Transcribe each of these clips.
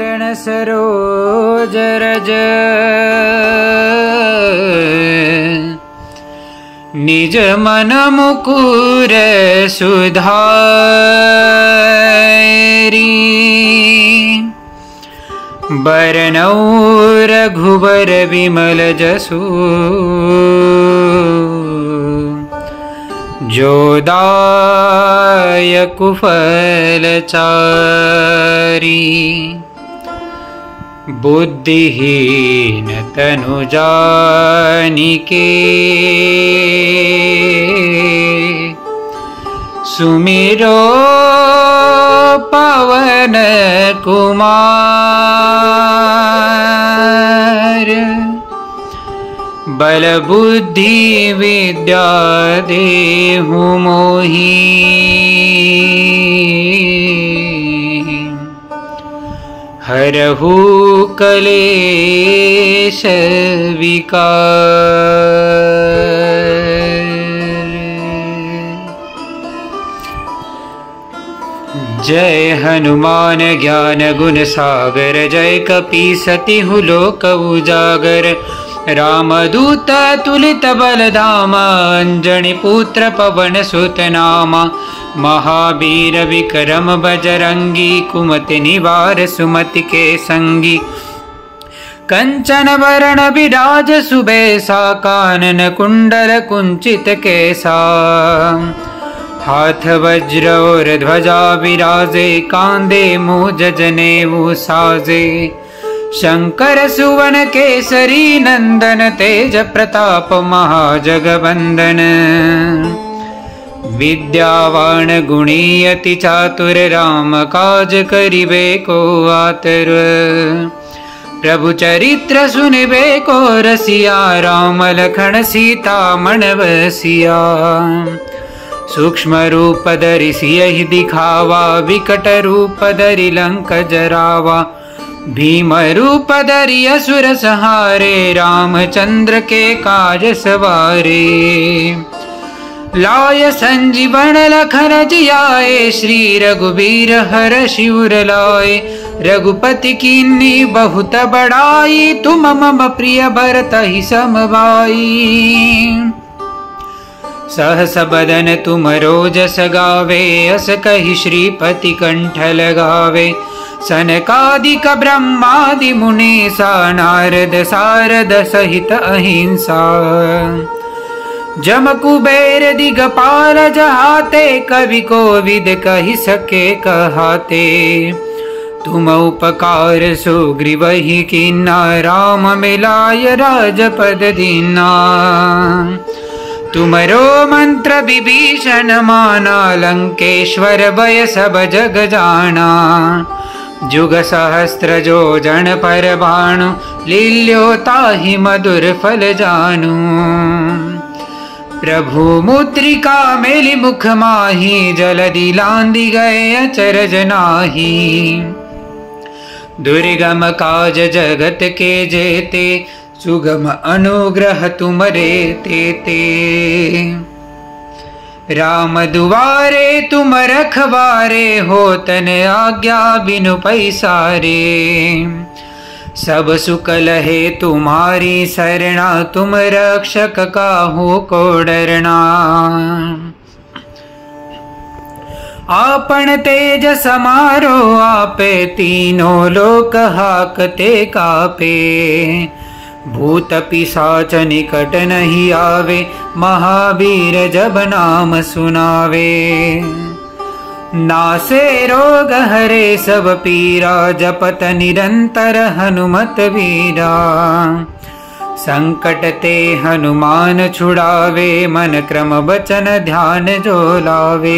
चरण सरोज रज निज मन मुकुर सुधारी बरनौ रघुबर विमल जसु जो दायक फलचारी बुद्धिहीन तनु जानिके सुमिरो पवन कुमार बल बुद्धि विद्या देहु मोहि हरहु कलेश विकार। जय हनुमान ज्ञान गुण सागर जय कपीसतिहु लोक उजागर रामदूत तुलित बलधामा अंजनी पुत्र पवन सुत नामा महावीर विक्रम बजरंगी कुमति निवार सुमति के संगी कंचन वरण विराज सुबेसा कानन कुंडल कुंचित केसा हाथ वज्र और ध्वजा विराजे कांधे मूज जनेऊ साजे शंकर सुवन केसरी नंदन तेज प्रताप महाजगवंदन विद्यावान गुणी अति चातुर राम काज करिबे को आतुर प्रभु चरित्र सुनिबे को रसिया राम लखन सीता मन बसिया सूक्ष्म रूप धरि सियहि दिखावा विकट रूप धरि लंक जरावा भीम रूप धरि असुर संहारे रामचंद्र के काज सवारे लाय संजीवन लखन जियाए श्री रघुबीर हर शिवर लाए रघुपति कीन्ही बहुत बड़ाई तुम मम प्रिय भरत ही समभाई सहस बदन तुम रोजस गावे अस कहि श्रीपति कंठ लगावे सनकादिक ब्रह्मादि मुनीसा नारद सारद सहित अहिंसा जम कुबेर दिगपाल जहाते कवि कोविद कहि सके कहाते तुम उपकार सुग्रीवहि कीन्हा राम मिलाय राजपद दीन्हा तुमरो मंत्र विभीषण माना लंकेश्वर भय सब जग जाना जुग सहस्त्र जो जन पर भानु लील्यो ताहि मधुर फल जानू प्रभु मुद्रिका मेलि मुख माही जलधि लांघि गए अचरज नाही दुर्गम काज जगत के जेते सुगम अनुग्रह तुमरे तेते राम दुआरे तुम रखवारे होतन आज्ञा बिनु पैसारे सब सुख लहे तुम्हारी शरणा तुम रक्षक काहू को डरना आपन तेज समारो आपे तीनों लोक हाकते कापे भूत पिशाच निकट नहीं आवे महावीर जब नाम सुनावे नासे रोग हरे सब पीरा जपत निरंतर हनुमत वीरा संकट ते हनुमान छुड़ावे मन क्रम वचन ध्यान जो लावे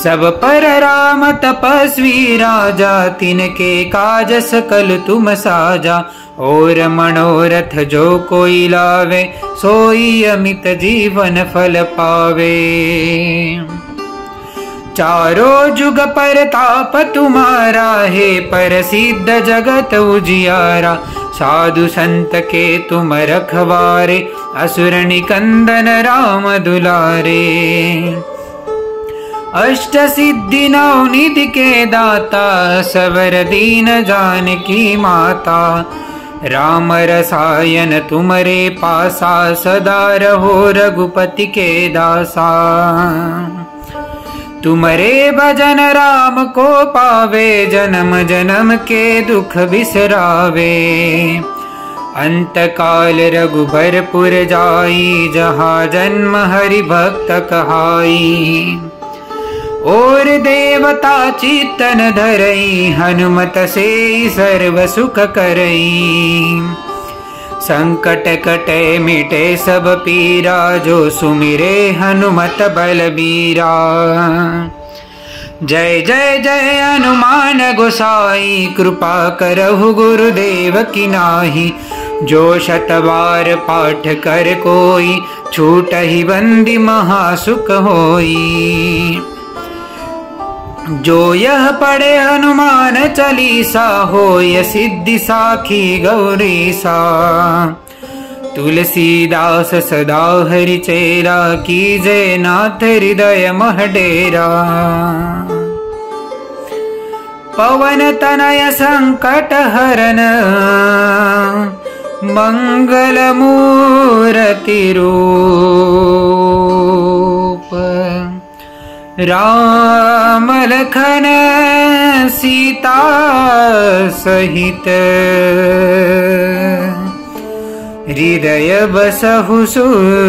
सब पर राम तपस्वी राजा तिनके काज सकल तुम साजा और मनोरथ जो कोई लावे सोई अमित जीवन फल पावे चारों जुग परताप तुम्हारा है प्रसिद्ध जगत उजियारा साधु संत के तुम रखवारे असुर निकंदन राम दुलारे अष्ट सिद्धि नवनिधि के दाता, सबर दीन जानकी माता। राम रसायन तुमरे पासा, सदा रहो रघुपति के दासा। तुमरे भजन राम को पावे, जन्म जन्म के दुख बिसरावे। अंत काल रघुबरपुर जाई, जहाँ जन्म हरि भक्त कहाई। और देवता चित्तन धरई, हनुमत से सर्व सुख करई। संकट कटे मिटे सब पीरा, जो सुमिरे हनुमत बलबीरा। जय जय जय हनुमान गोसाई, कृपा करहु गुरुदेव की नाहि। जो शत बार पाठ कर कोई, छूटहि बंदी महासुख होई। जो यह पढ़े हनुमान चालीसा, होय सिद्धि साखी गौरीसा। तुलसीदास सदा हरि चेरा, कीजय नाथ हृदय मह डेरा। पवन तनय संकट हरन, मंगल मूर्ति रूप। राम लखन सीता सहित, हृदय बसहु सुरभूप।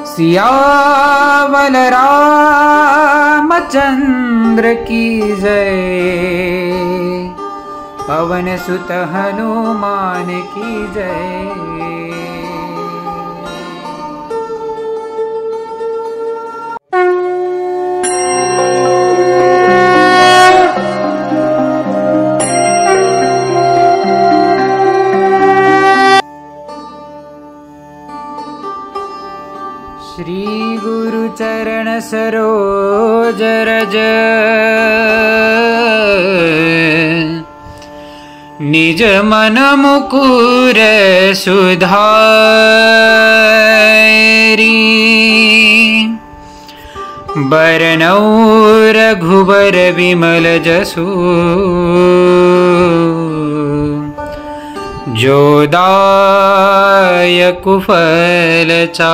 सियावर रामचंद्र की जय, पवन सुत हनुमान की जय। श्री गुरु चरण सरोज रज, निज मन मुकुर सुधारी। बरनौ रघुबर विमल जसु, जो दायक फलचारी।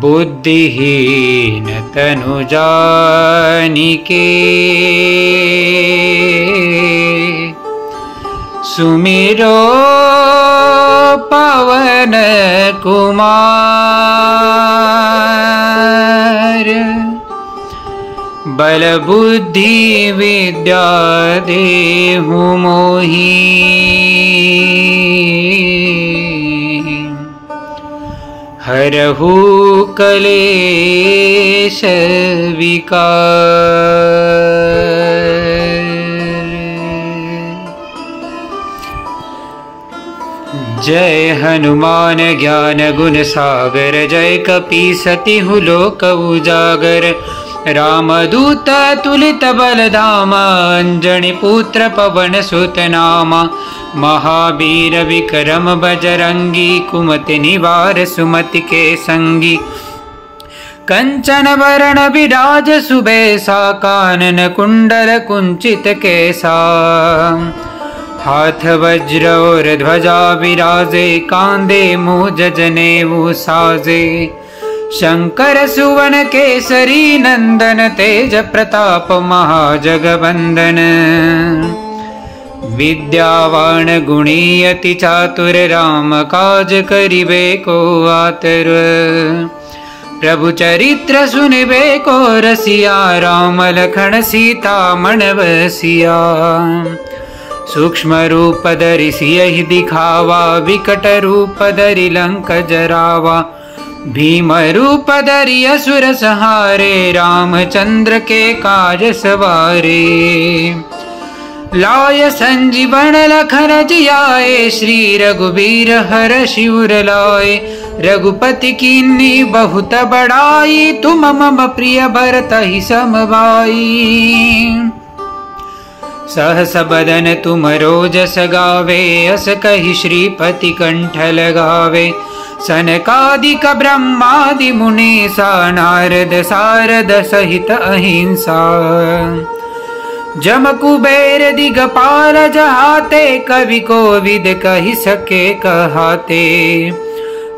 बुद्धिहीन तनु जानिके, सुमिरो पवन कुमार। बल बुद्धि विद्या देहु मोहि, हरहु कलेश विकार। जय हनुमान ज्ञान गुण सागर, जय कपीसतिहु लोक उजागर। रामदूत तुलित बलधामा, अंजनी पुत्र पवन सुत नामा। महावीर विक्रम बजरंगी, कुमति निवार सुमति के संगी। कंचन वरण विराज सुबेसा, कानन कुंडल कुंचित केसा। हाथ वज्र और ध्वजा विराजे, कांधे मूज जनेऊ साजे। शंकर सुवन केसरी नंदन, तेज प्रताप महाजगवंदन। विद्यावान गुणी अति चातुर, राम काज करिबे को आतुर। प्रभु चरित्र सुनिबे को रसिया, राम लखन सीता मन बसिया। सूक्ष्म रूप धरि सियहि दिखावा, विकट रूप धरि लंक जरावा। भीम रूप धरि असुर संहारे, रामचंद्र के काज सवारे। लाय संजीवन लखन जियाए, श्री रघुबीर हर शिवर लाए। रघुपति कीन्ही बहुत बड़ाई, तुम मम प्रिय भरत ही सम भाई। सहस बदन तुमरो जस गावे, अस कहि श्रीपति कंठ लगावे। सनकादिक ब्रह्मादि मुनीसा, नारद सारद सहित अहिंसा। जम कुबेर दिगपाल जहाते, कवि कोविद कहि सके कहाते।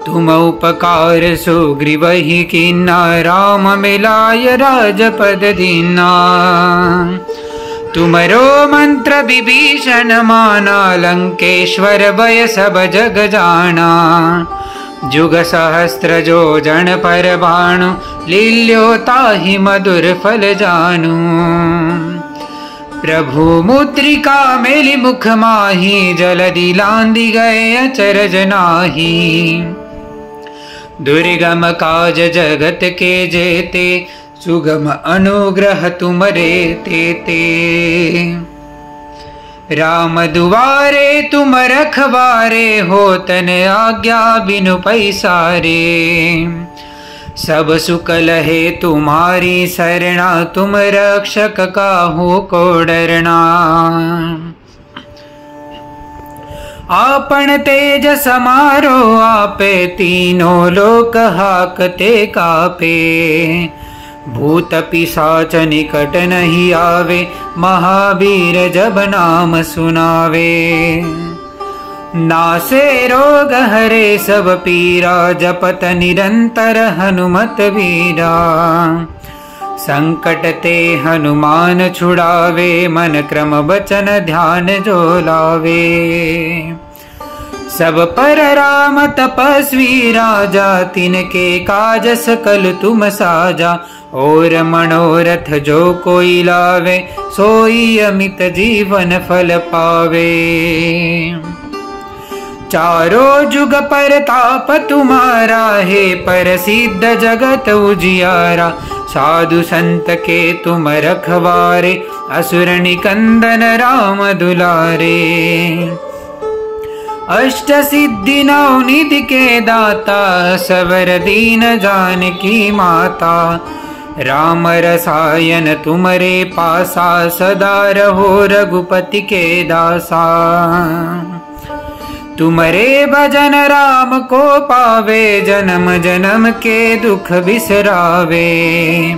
तुम उपकार सुग्रीवहि कीन्हा, राम मिलाय राजपद दीन्हा। तुमरो मंत्र विभीषण माना, लंकेश्वर भय सब जग जाना। जुग सहस्त्र जो जन पर भानु, लील्यो ताहि मधुर फल जानू। प्रभु मुद्रिका मेलि मुख माही, जलधि लांघि गए अचरज नाहि। दुर्गम काज जगत के जेते, सुगम अनुग्रह तुमरे तेते। राम दुआरे तुम रखवारे, होतन आज्ञा बिनु पैसारे। सब सुख लहे तुम्हारी शरणा, तुम रक्षक काहू को डरना। आपन तेज समारो आपे, तीनों लोक हाकते कापे। भूत पिशाच निकट नहीं आवे, महावीर जब नाम सुनावे। नासे रोग हरे सब पीरा, जपत निरंतर हनुमत वीरा। संकट ते हनुमान छुड़ावे, मन क्रम बचन ध्यान जो लावे। सब पर राम तपस्वी राजा, तिनके काज सकल तुम साजा। और मनोरथ जो कोई लावे, सोई अमित जीवन फल पावे। चारों जुग परताप तुम्हारा, है प्रसिद्ध जगत उजियारा। साधु संत के तुम रखवारे, असुर निकंदन राम दुलारे। अष्ट सिद्धि नौ निधि के दाता, सवर दीन जानकी माता। राम रसायन तुमरे पासा, सदा रहो रघुपति के दासा। तुमरे भजन राम को पावे, जन्म जन्म के दुख बिसरावे।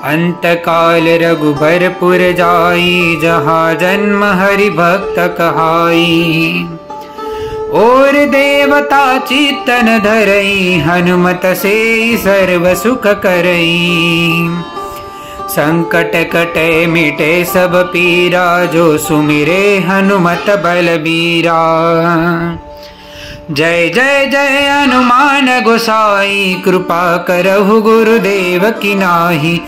अंत काल रघुबरपुर जाई, जहाँ जन्म हरि भक्त कहाई। और देवता चित्तन धरई, हनुमत से सर्व सुख करई। संकट कटे मिटे सब पीरा, जो सुमिरे हनुमत बलबीरा। जय जय जय हनुमान गोसाई, कृपा करहु गुरुदेव की नाहि।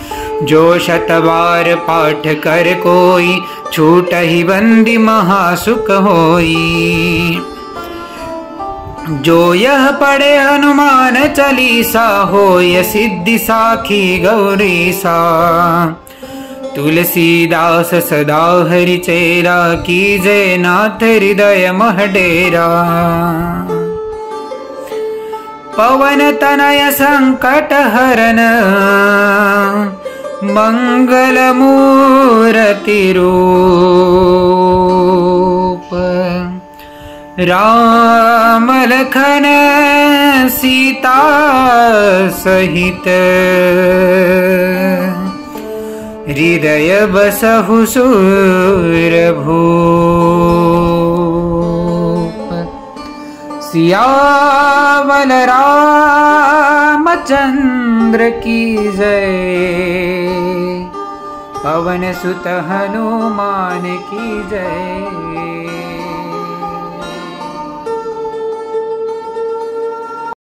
जो शतवार पाठ कर कोई, छूटहि बंदी महासुख होई। जो यह पढ़े हनुमान चालीसा, होय सिद्धि साखी गौरीसा। तुलसीदास सदा हरि चेरा, कीजय नाथ हृदय मह डेरा। पवन तनय संकट हरन, मंगल मूर्ति रूप। राम लखन सीता सहित, हृदय बसहु सुरभूप। सियावल रामचंद्र की जय, पवन सुत हनुमान की जय।